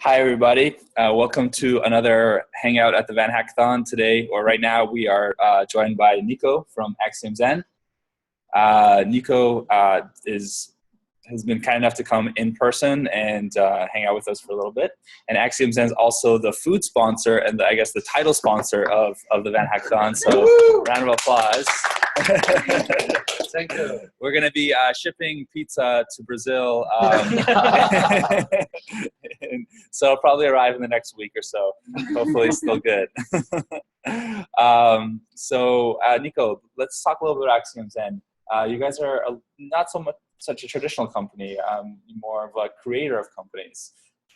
Hi, everybody. Welcome to another Hangout at the VanHackathon today, or right now we are joined by Nico from Axiom Zen. Nico has been kind enough to come in person and hang out with us for a little bit. And Axiom Zen is also the food sponsor and I guess the title sponsor of the VanHackathon. So round of applause. Thank you. We're going to be shipping pizza to Brazil. So it'll probably arrive in the next week or so. Hopefully it's still good. Nico, let's talk a little bit about Axiom Zen. You guys are not so much such a traditional company, more of a creator of companies.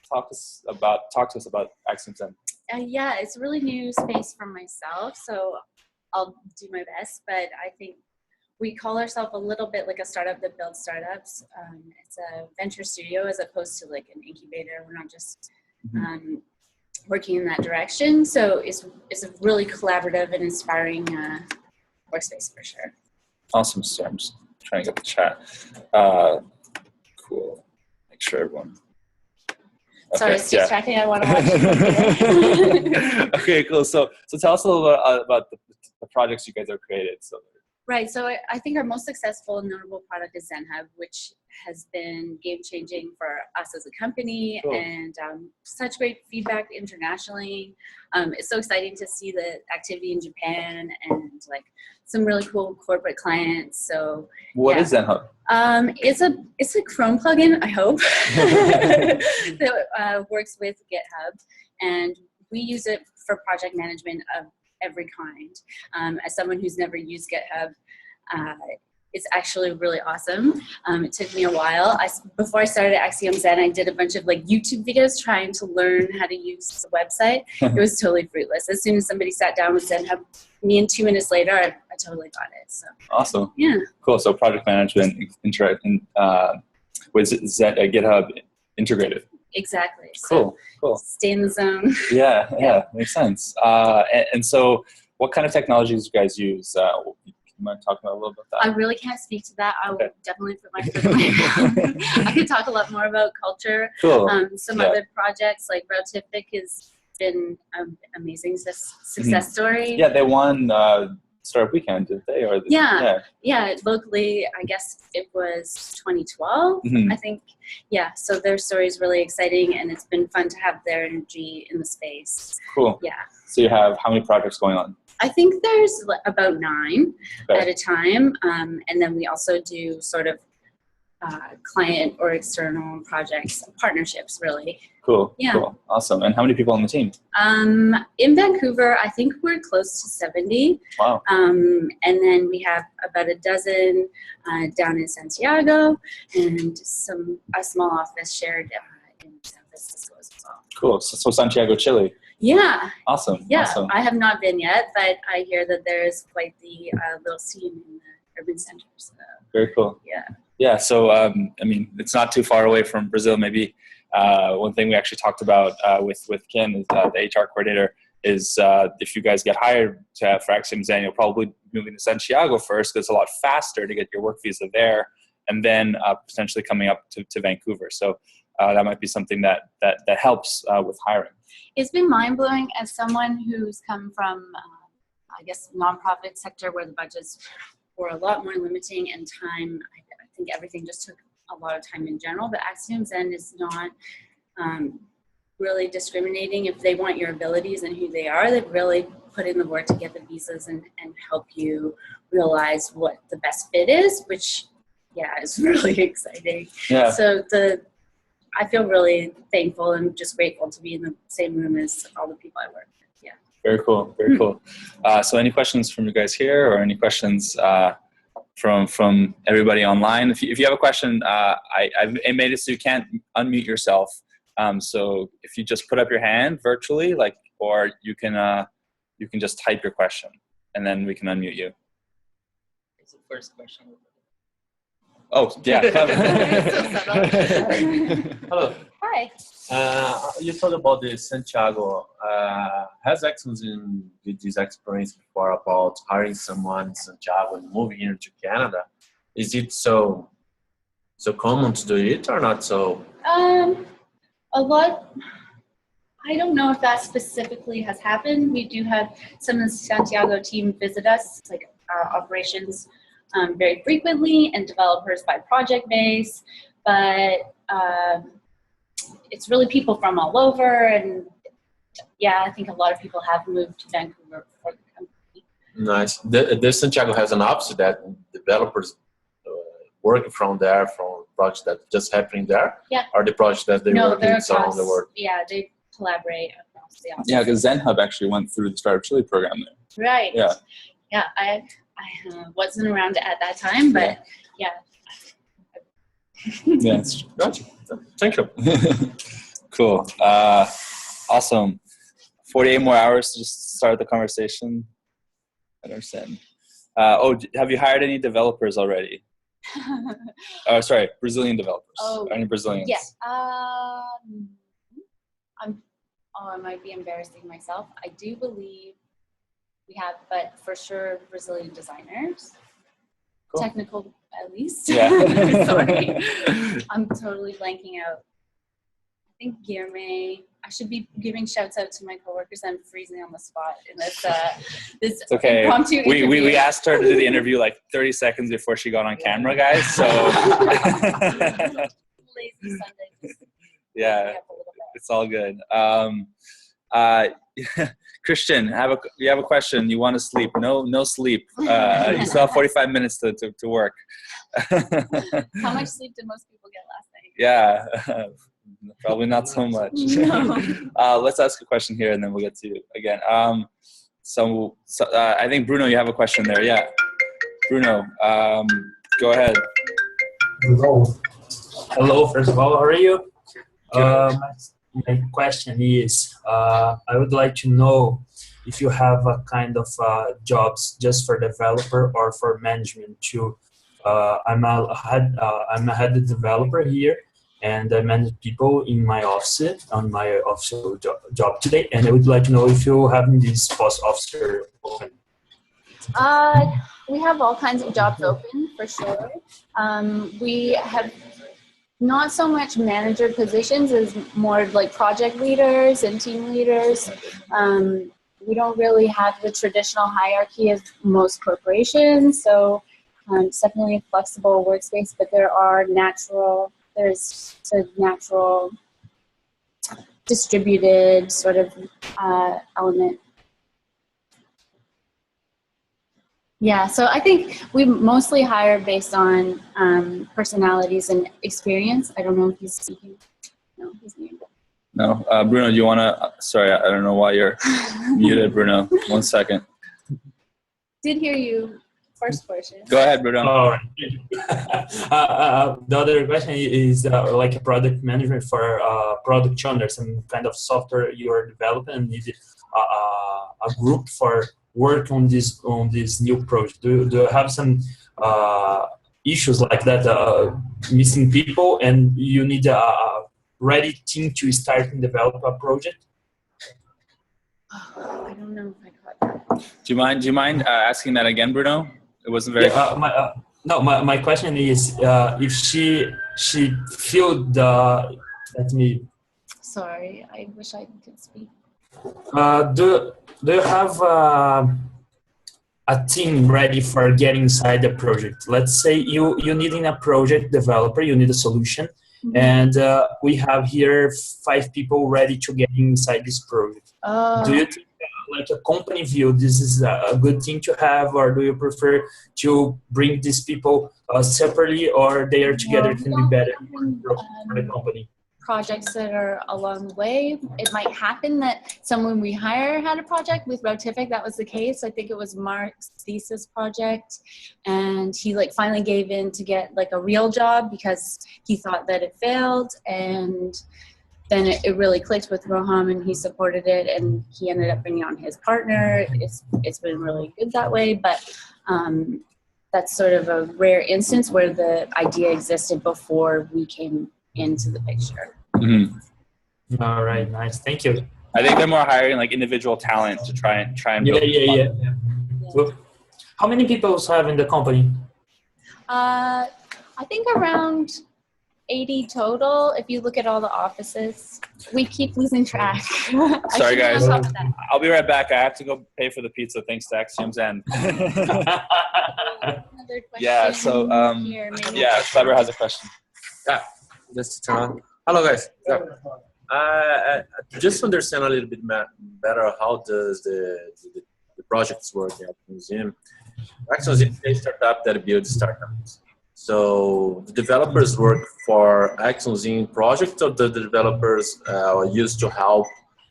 Talk to us about Axiom Zen. Yeah, it's a really new space for myself, so I'll do my best, but I think we call ourselves a little bit like a startup that builds startups. It's a venture studio as opposed to like an incubator. We're not just working in that direction. So it's a really collaborative and inspiring workspace for sure. Awesome. So I'm just trying to get the chat. Cool. Make sure everyone. Okay, sorry, it's distracting. I want to watch. Okay, cool. So tell us a little bit about the projects you guys have created. Right, so I think our most successful and notable product is ZenHub, which has been game-changing for us as a company. Cool. And such great feedback internationally. It's so exciting to see the activity in Japan and like some really cool corporate clients. So what is ZenHub? It's a Chrome plugin, I hope, that works with GitHub, and we use it for project management of every kind. As someone who's never used GitHub, it's actually really awesome. It took me a while. Before I started Axiom Zen, I did a bunch of like YouTube videos trying to learn how to use the website. It was totally fruitless. As soon as somebody sat down with ZenHub, me and 2 minutes later, I totally got it. So awesome. Yeah. Cool. So project management with GitHub integrated. Exactly. Cool. So cool. Stay in the zone. Yeah, makes sense. And so, what kind of technologies do you guys use? You mind talking about a little bit about that? I really can't speak to that. I will definitely put my foot in my mouth. I could talk a lot more about culture. Cool. Some other projects like Rotific has been an amazing success story. Yeah, they won Startup Weekend, didn't they? Or yeah. Locally, I guess it was 2012. I think. Yeah. So their story is really exciting, and it's been fun to have their energy in the space. Cool. Yeah. So you have how many projects going on? I think there's about 9 at a time, and then we also do sort of client or external projects, partnerships, really. Cool. Yeah. Cool. Awesome. And how many people on the team? In Vancouver, I think we're close to 70. Wow. And then we have about a dozen down in Santiago, and a small office shared in San Francisco as well. Cool. So Santiago, Chile. Yeah. Awesome. Yeah. Awesome. I have not been yet, but I hear that there's quite the little scene in the urban center. So. Very cool. Yeah. Yeah. So, I mean, it's not too far away from Brazil. Maybe one thing we actually talked about with Ken, is, the HR coordinator, is if you guys get hired for Axiom Zen, you'll probably be moving to Santiago first because it's a lot faster to get your work visa there, and then potentially coming up to Vancouver. So that might be something that helps with hiring. It's been mind-blowing as someone who's come from, I guess, nonprofit sector where the budgets were a lot more limiting and time. I think everything just took a lot of time in general, but Axiom Zen is not really discriminating. If they want your abilities and who they are, they've really put in the work to get the visas and help you realize what the best fit is, which, is really exciting. Yeah. So I feel really thankful and just grateful to be in the same room as all the people I work with. Yeah. Very cool. Very cool. So any questions from you guys here, or any questions from everybody online? If you have a question, I made it so you can't unmute yourself. So if you just put up your hand virtually, or you can just type your question, and then we can unmute you. It's the first question. Oh, yeah. Hello. Hi. You talked about the Santiago. Has Axiom Zen did this experience before about hiring someone in Santiago and moving here to Canada? Is it so common to do it or not so? A lot. I don't know if that specifically has happened. We do have some of the Santiago team visit us, like our operations, very frequently, and developers by project base. But it's really people from all over, and yeah, I think a lot of people have moved to Vancouver for the company. Nice. The Santiago has an opposite that developers working from there, from projects that just happening there, Yeah. or the projects that they work in around the world. Yeah, they collaborate across the office. Yeah, because Zen Hub actually went through the Startup Chile program there. Right. Yeah. Yeah, I wasn't around at that time, but yeah. Yeah. Gotcha. Thank you. Cool. Awesome. 48 more hours to just start the conversation. I understand. Have you hired any developers already? Sorry, Brazilian developers. Oh, any Brazilians? Yes. I might be embarrassing myself. I do believe we have, but for sure, Brazilian designers. Cool. Technical, at least. Yeah. Sorry. I'm totally blanking out. I think Guilherme. I should be giving shouts out to my coworkers. I'm freezing on the spot in this It's okay. impromptu interview. We asked her to do the interview like 30 seconds before she got on camera, guys. So Lazy Sunday. Yeah, it's all good. Christian, you have a question. You want to sleep? No sleep. You still have 45 minutes to work. How much sleep did most people get last night? Yeah, probably not so much. No. Let's ask a question here, and then we'll get to you again. So I think Bruno, you have a question there. Yeah, Bruno, go ahead. Hello. First of all, how are you? My question is, I would like to know if you have a kind of jobs just for developer or for management too. I'm a head developer here, and I manage people in my office on my official job today. And I would like to know if you have this post officer open. We have all kinds of jobs open for sure. We have not so much manager positions as more like project leaders and team leaders. We don't really have the traditional hierarchy of most corporations, so it's definitely a flexible workspace, but there's a natural distributed sort of element. Yeah, so I think we mostly hire based on personalities and experience. I don't know if he's speaking. No, he's muted. No, Bruno, do you want to? Sorry, I don't know why you're muted, Bruno. 1 second. Did hear you first portion. Go ahead, Bruno. All right. The other question is like a product management for product owner, some kind of software you are developing and need a group for work on this new project. Do you have some issues like that, missing people, and you need a ready team to start and develop a project? I don't know if I got that. Do you mind asking that again, Bruno? It wasn't very. My question is if she feel the. Let me. Sorry, I wish I could speak. Do you have a team ready for getting inside the project? Let's say you needing a project developer, you need a solution, mm-hmm. and we have here 5 people ready to get inside this project. Do you think, like a company view, this is a good thing to have, or do you prefer to bring these people separately, or they are together can be better for the company? Projects that are along the way. It might happen that someone we hire had a project. With Rotific, that was the case. I think it was Mark's thesis project, and he like finally gave in to get like a real job because he thought that it failed, and then it really clicked with Roham, and he supported it, and he ended up bringing on his partner. It's been really good that way, but that's sort of a rare instance where the idea existed before we came into the picture. Mm-hmm. All right, nice. Thank you. I think they're more hiring like individual talent to try and build. Yeah. So, how many people have in the company? I think around 80 total if you look at all the offices. We keep losing track. Sorry, guys. On top of that. I'll be right back. I have to go pay for the pizza thanks to Axiom Zen. Another question Yeah, so, here, maybe. yeah, Kleber has a question. Yeah, just hello guys. Just to understand a little bit better, how does the projects work at the museum? Axiom Zen is a startup that builds startups. So the developers work for Axiom Zen project, or the developers used to help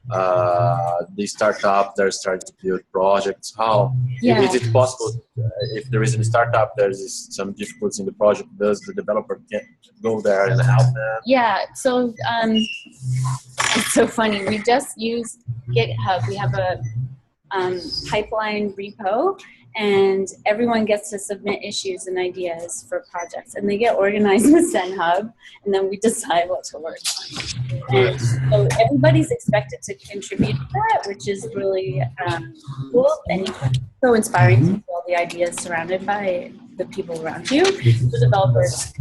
the startup that started to build projects? How is it possible if there is a startup, there is some difficulties in the project, does the developer can go there and help them? Yeah, so it's so funny. We just use GitHub. We have a pipeline repo, and everyone gets to submit issues and ideas for projects, and they get organized with ZenHub, and then we decide what to work on. And so everybody's expected to contribute to that, which is really cool and so inspiring to see all the ideas surrounded by the people around you, the developers.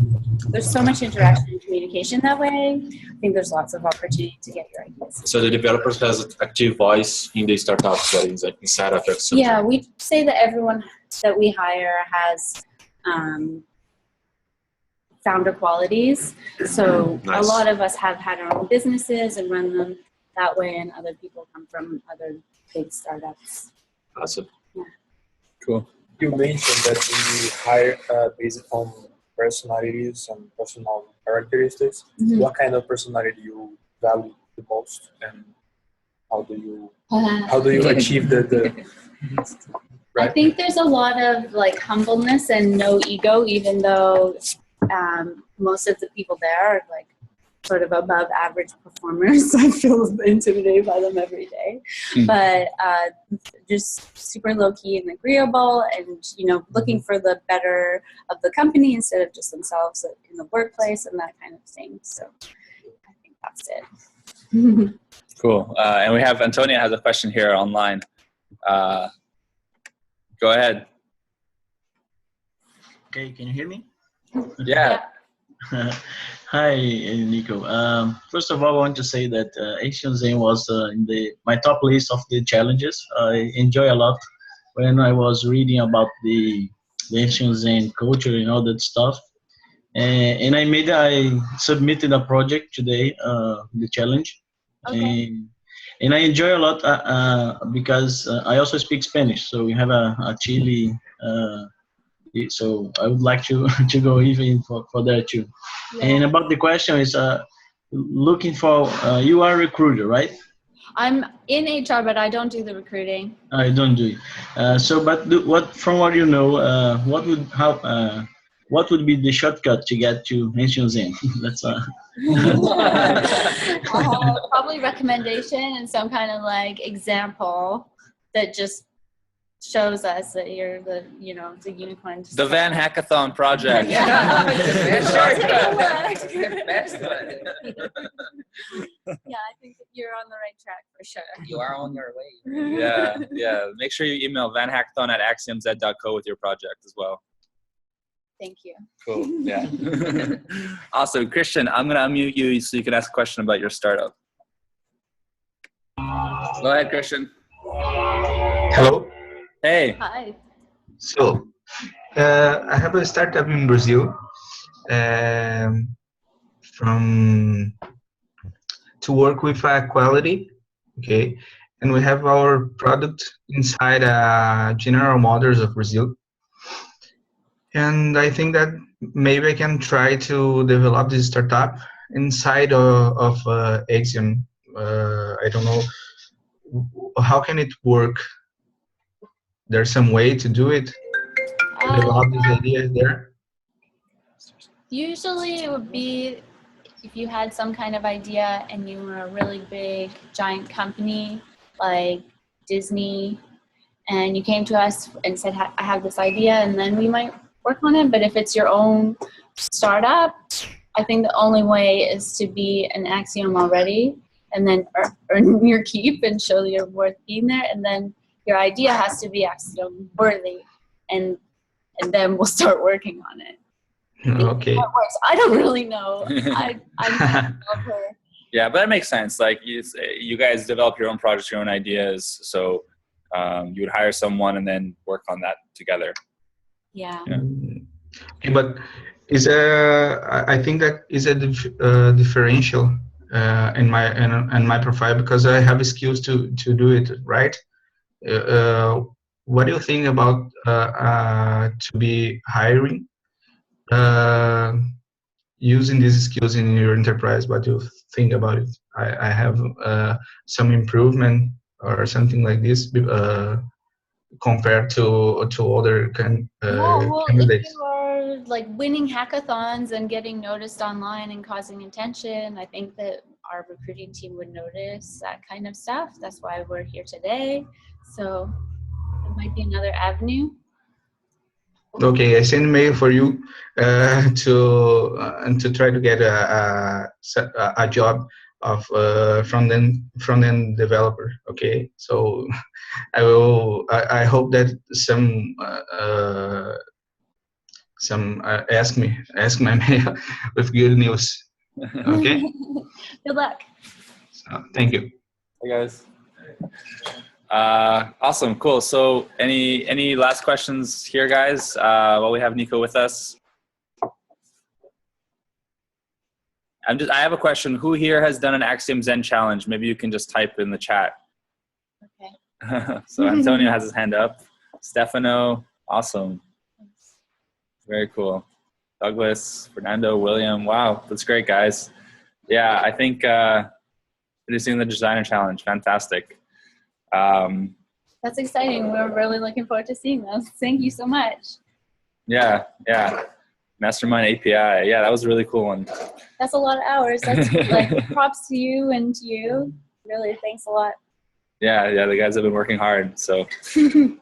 There's so much interaction and communication that way. I think there's lots of opportunity to get your ideas. So the developers has an active voice in the startups that is inside of Axiom. Yeah, we say that everyone that we hire has founder qualities. So Nice. A lot of us have had our own businesses and run them that way, and other people come from other big startups. Awesome. Yeah. Cool. You mentioned that we hire based on personalities and personal characteristics. Mhm. What kind of personality do you value the most, and how do you achieve the I think there's a lot of like humbleness and no ego, even though most of the people there are like sort of above average performers. I feel intimidated by them every day. But just super low key and agreeable, and looking for the better of the company instead of just themselves in the workplace and that kind of thing. So I think that's it. Cool. And we have Antonia has a question here online. Go ahead. Okay, can you hear me? Yeah. Hi, Nico. First of all, I want to say that Axiom Zen was in my top list of the challenges. I enjoy a lot when I was reading about the Axiom Zen culture and all that stuff. And I submitted a project today, the challenge. Okay. And I enjoy a lot because I also speak Spanish. So we have a Chile. So I would like to go even for that too. Yeah. And about the question is looking for you are a recruiter, right? I'm in HR, but I don't do the recruiting. I don't do it. From what you know, what would be the shortcut to get to Axiom Zen? That's probably recommendation and some kind of like example that just shows us that you're the unicorn. The VanHackathon project. Yeah, I think that you're on the right track for sure. You are on your way. Yeah. Make sure you email vanhackathon@axiomz.co with your project as well. Thank you. Cool. Yeah. Awesome. Christian, I'm going to unmute you so you can ask a question about your startup. Go ahead, Christian. Hello. Hey. Hi. So, I have a startup in Brazil to work with quality, okay? And we have our product inside General Motors of Brazil. And I think that maybe I can try to develop this startup inside of Axiom. I don't know, how can it work? There's some way to do it? Develop this idea there? Usually it would be if you had some kind of idea and you were a really big, giant company like Disney, and you came to us and said, I have this idea, and then we might work on it. But if it's your own startup, I think the only way is to be an Axiom already, and then earn your keep and show you're worth being there, and then your idea has to be Axiom worthy, and then we'll start working on it. Okay. How it works. I don't really know. I'm not a developer. Yeah, but that makes sense. Like you guys develop your own projects, your own ideas. So you would hire someone and then work on that together. Yeah. Okay, but I think that is a differential in my profile, because I have skills to do it, right? What do you think about to be hiring using these skills in your enterprise? What do you think about it? I have some improvement or something like this compared to other Well, if candidates. you are like winning hackathons and getting noticed online and causing attention, I think that our recruiting team would notice that kind of stuff. That's why we're here today. So it might be another avenue. Okay, I send mail for you to try to get a job of front end developer. Okay, so I hope that some ask my mail with good news. Okay. Good luck. So, thank you. Hey guys. Awesome, cool. So any last questions here, guys, while we have Nico with us? I have a question. Who here has done an Axiom Zen challenge? Maybe you can just type in the chat. Okay. So Antonio has his hand up. Stefano, awesome. Very cool. Douglas, Fernando, William. Wow, that's great, guys. Yeah, I think producing the designer challenge, fantastic. That's exciting. We're really looking forward to seeing those. Thank you so much. Yeah. Mastermind API. Yeah, that was a really cool one. That's a lot of hours. That's like props to you and to you. Really, thanks a lot. Yeah, the guys have been working hard. So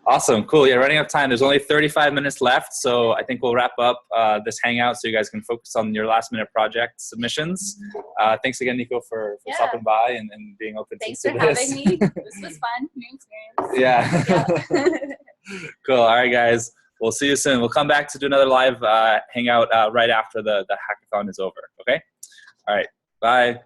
awesome, cool. Yeah, running out of time. There's only 35 minutes left, so I think we'll wrap up this hangout so you guys can focus on your last minute project submissions. Thanks again, Nico, for stopping by and being open Thanks to for this. having me. This was fun. New experience. Yeah. Cool. All right, guys. We'll see you soon. We'll come back to do another live hangout right after the hackathon is over. Okay? All right. Bye.